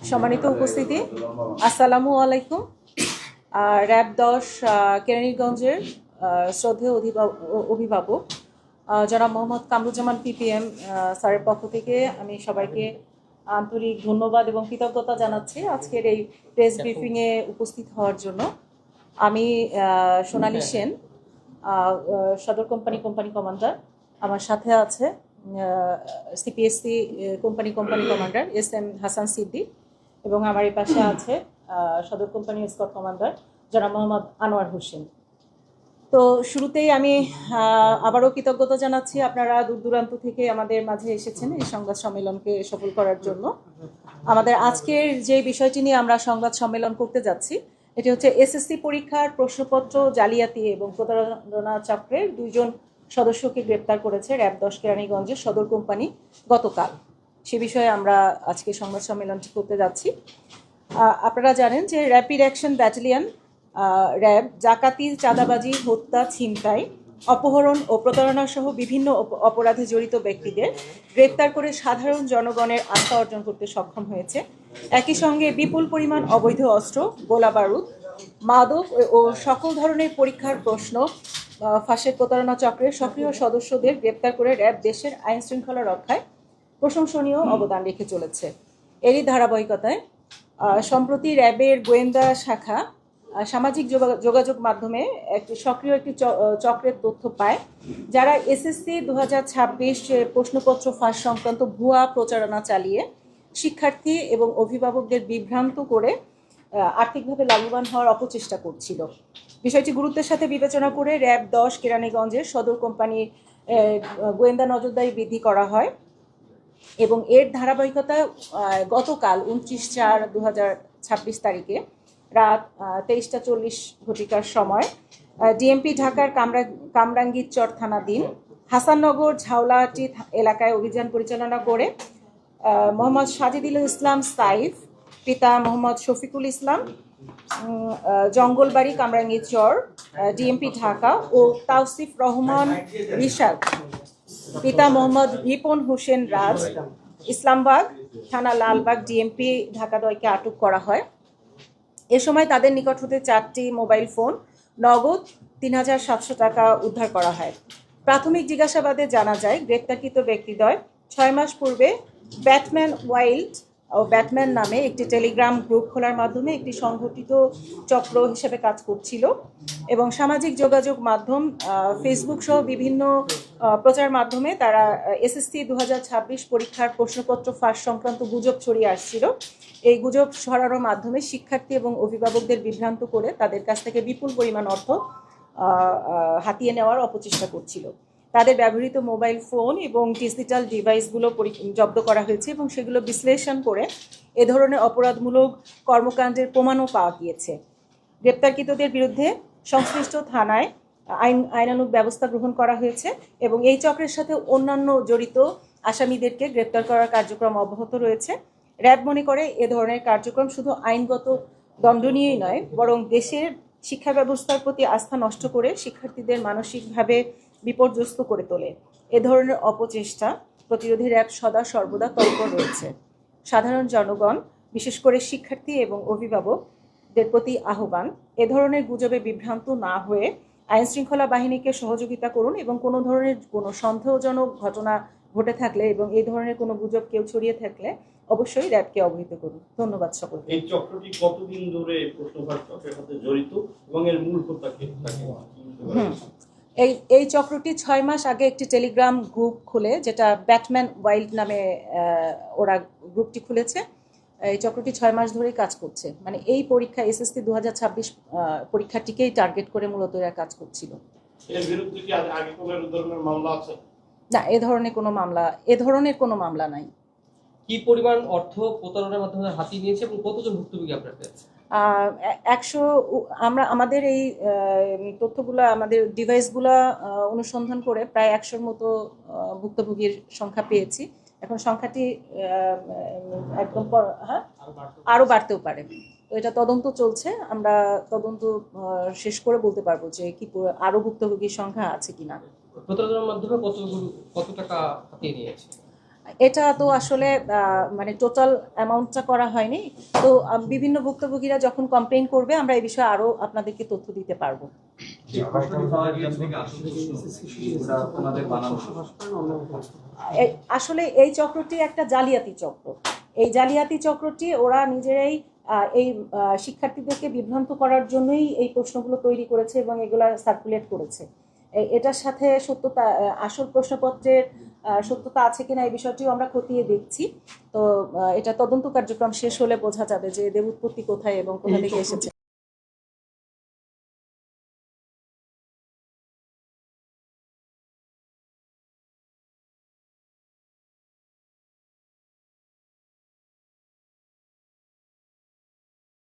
সম্মানিত উপস্থিতি, আসসালামু আলাইকুম। র‍্যাব ১০ কেরানীগঞ্জের শ্রদ্ধেয় অভিভাবক জনাব মোহাম্মদ কামরুজ্জামান পিপিএম স্যারের পক্ষ থেকে আমি সবাইকে আন্তরিক ধন্যবাদ এবং কৃতজ্ঞতা জানাচ্ছি আজকের এই প্রেস ব্রিফিংয়ে উপস্থিত হওয়ার জন্য। আমি সোনালী সেন, সদর কোম্পানি কমান্ডার। আমার সাথে আছে CPSC company commander SM. Hasan Siddique, এবং আমার এই পাশে আছে সদর কোম্পানি স্কট কমান্ডার জনাব মোহাম্মদ আনোয়ার হোসেন। তো শুরুতেই আমি আবারও কৃতজ্ঞতা জানাচ্ছি, আপনারা দূর দূরান্ত থেকে আমাদের মাঝে এসেছেন এই সংবাদ সম্মেলনকে সফল করার জন্য। আমাদের আজকের যে বিষয়টি নিয়ে আমরা সংবাদ সম্মেলন করতে যাচ্ছি, এটি হচ্ছে এসএসসি পরীক্ষার প্রশ্নপত্র জালিয়াতি এবং প্রতারণা চক্রের 2 জন সদস্যকে গ্রেপ্তার করেছে র‍্যাব ১০ কেরানীগঞ্জের সদর কোম্পানি গতকাল। সে বিষয়ে আমরা আজকে সংবাদ সম্মেলনটি করতে যাচ্ছি। আপনারা জানেন যে র্যাপিড অ্যাকশন ব্যাটালিয়ন র‍্যাব ডাকাতি, চাঁদাবাজি, হত্যা, ছিনতাই, অপহরণ ও প্রতারণা সহ বিভিন্ন অপরাধে জড়িত ব্যক্তিদের গ্রেপ্তার করে সাধারণ জনগণের আস্থা অর্জন করতে সক্ষম হয়েছে। একই সঙ্গে বিপুল পরিমাণ অবৈধ অস্ত্র, গোলা বারুদ, মাদক ও সকল ধরনের পরীক্ষার প্রশ্ন ফাঁসের প্রতারণা চক্রের সক্রিয় সদস্যদের গ্রেপ্তার করে র‍্যাব দেশের আইন শৃঙ্খলা রক্ষায় প্রশংসনীয় অবদান রেখে চলেছে। এরই ধারাবাহিকতায় সম্প্রতি র্যাবের গোয়েন্দা শাখা সামাজিক যোগাযোগ মাধ্যমে একটি সক্রিয় চক্রের তথ্য পায়, যারা এসএসসি ২০২৬ প্রশ্নপত্র ফাঁস সংক্রান্ত ভুয়া প্রচারণা চালিয়ে শিক্ষার্থী এবং অভিভাবকদের বিভ্রান্ত করে আর্থিকভাবে লাভবান হওয়ার অপচেষ্টা করছিল। বিষয়টি গুরুত্বের সাথে বিবেচনা করে র‍্যাব ১০ কেরানীগঞ্জের সদর কোম্পানির গোয়েন্দা নজরদারি বৃদ্ধি করা হয় এবং এর ধারাবাহিকতায় গতকাল ২৯/৪/২০২৬ তারিখে রাত 23টা 40 ঘটিকার সময় ডিএমপি ঢাকার কামরাঙ্গীরচর থানাধীন হাসাননগর ঝাউলাহাটি এলাকায় অভিযান পরিচালনা করে মোহাম্মদ সাজিদুল ইসলাম সাইফ, পিতা মোহাম্মদ শফিকুল ইসলাম, জঙ্গলবাড়ি কামরাঙ্গীরচর ডিএমপি ঢাকা, ও তাওসিফ রহমান রিশাদ, পিতা মোহাম্মদ রিপন হোসেন রাজ, ইসলামবাগ থানা লালবাগ ডিএমপি ঢাকা ২কে আটক করা হয়। এ সময় তাদের নিকট হতে 4টি মোবাইল ফোন, নগদ ৩,৭০০ টাকা উদ্ধার করা হয়। প্রাথমিক জিজ্ঞাসাবাদে জানা যায় গ্রেপ্তারকৃত ব্যক্তিদ্বয় 6 মাস পূর্বে ব্যাটম্যান ওয়াইল্ড ও ব্যাটম্যান নামে একটি টেলিগ্রাম গ্রুপ খোলার মাধ্যমে একটি সংগঠিত চক্র হিসেবে কাজ করছিল এবং সামাজিক যোগাযোগ মাধ্যম ফেসবুক সহ বিভিন্ন প্রচার মাধ্যমে তারা এসএসসি ২০২৬ পরীক্ষার প্রশ্নপত্র ফাঁস সংক্রান্ত গুজব ছড়িয়ে আসছিল। এই গুজব ছড়ানোর মাধ্যমে শিক্ষার্থী এবং অভিভাবকদের বিভ্রান্ত করে তাদের কাছ থেকে বিপুল পরিমাণ অর্থ হাতিয়ে নেওয়ার অপচেষ্টা করছিল। তাদের ব্যবহৃত মোবাইল ফোন এবং ডিজিটাল ডিভাইসগুলো জব্দ করা হয়েছে এবং সেগুলো বিশ্লেষণ করে এ ধরনের অপরাধমূলক কর্মকাণ্ডের প্রমাণও পাওয়া গিয়েছে। গ্রেপ্তারকৃতদের বিরুদ্ধে সংশ্লিষ্ট থানায় আইনানুগ ব্যবস্থা গ্রহণ করা হয়েছে এবং এই চক্রের সাথে অন্যান্য জড়িত আসামিদেরকে গ্রেপ্তার করার কার্যক্রম অব্যাহত রয়েছে। র‍্যাব মনে করে এ ধরনের কার্যক্রম শুধু আইনগত দণ্ডনীয়ই নয়, বরং দেশের শিক্ষা ব্যবস্থার প্রতি আস্থা নষ্ট করে শিক্ষার্থীদের মানসিকভাবে বিপর্যস্ত করে তোলে। এ ধরনের অপচেষ্টা প্রতিরোধে র‍্যাব সদা সর্বদা তৎপর রয়েছে। সাধারণ জনগণ, বিশেষ করে শিক্ষার্থী এবং অভিভাবকদের প্রতি আহ্বান, এ ধরনের গুজবে বিভ্রান্ত না হয়ে আইন শৃঙ্খলা বাহিনীকে সহযোগিতা করুন এবং কোনো ধরনের কোনো সন্দেহজনক ঘটনা ঘটে থাকলে এবং এই ধরনের কোনো গুজব কেউ ছড়িয়ে থাকলে অবশ্যই র‍্যাবকে অবহিত করুন। ধন্যবাদ সকলকে। এই চক্রটি কতদিন ধরে প্রশ্নপত্র চক্রের সাথে জড়িত এবং এর মূল হোতা কে? এই চক্রটি 6 মাস আগে একটি টেলিগ্রাম গ্রুপ খুলে, যেটা ব্যাটম্যান ওয়াইল্ড নামে ওরা গ্রুপটি খুলেছে। এই চক্রটি 6 মাস ধরেই কাজ করছে, মানে এই পরীক্ষা এসএসসি ২০২৬ পরীক্ষাটিকেই টার্গেট করে মূলত এরা কাজ করছিল। এর বিরুদ্ধে কি আগে কোনো ধরনের মামলা আছে? না, এ ধরনের কোনো মামলা নাই। কি পরিমাণ অর্থ প্রতারণার মাধ্যমে হাতিয়ে নিয়েছে এবং কতজন ভুক্তভোগী আপনার কাছে? 100 আমরা আমাদের এই তথ্যগুলো, আমাদের ডিভাইসগুলো অনুসন্ধান করে প্রায় 100-র মতো ভুক্তভোগীর সংখ্যা পেয়েছি। এখন সংখ্যাটি একদম আরও বাড়তেও পারে। তো এটা তদন্ত চলছে, আমরা তদন্ত শেষ করে বলতে পারবো যে কি আরও ভুক্তভোগীর সংখ্যা আছে কিনা। প্রতারণার মাধ্যমে কত টাকা হাতিয়ে নিয়েছে? এটা তো আসলে মানে টোটাল অ্যামাউন্টটা করা হয়নি। তো বিভিন্ন ভুক্তভোগীরা যখন কমপ্লেইন করবে আমরা এই বিষয়ে আরো আপনাদেরকে তথ্য দিতে পারবো। আসলে এই চক্রটি একটা জালিয়াতি চক্র। এই জালিয়াতি চক্রটি ওরা নিজেরাই এই শিক্ষার্থীদেরকে বিভ্রান্ত করার জন্যই এই প্রশ্নগুলো তৈরি করেছে এবং এগুলা সার্কুলেট করেছে। এটার সাথে সত্যতা, আসল প্রশ্নপত্রের সত্যতা আছে কিনা এই বিষয়টিও আমরা খতিয়ে দেখছি। তো এটা তদন্ত কার্যক্রম শেষ হলে বোঝা যাবে যে এদের উৎপত্তি কোথায় এবং কোথা থেকে এসেছে।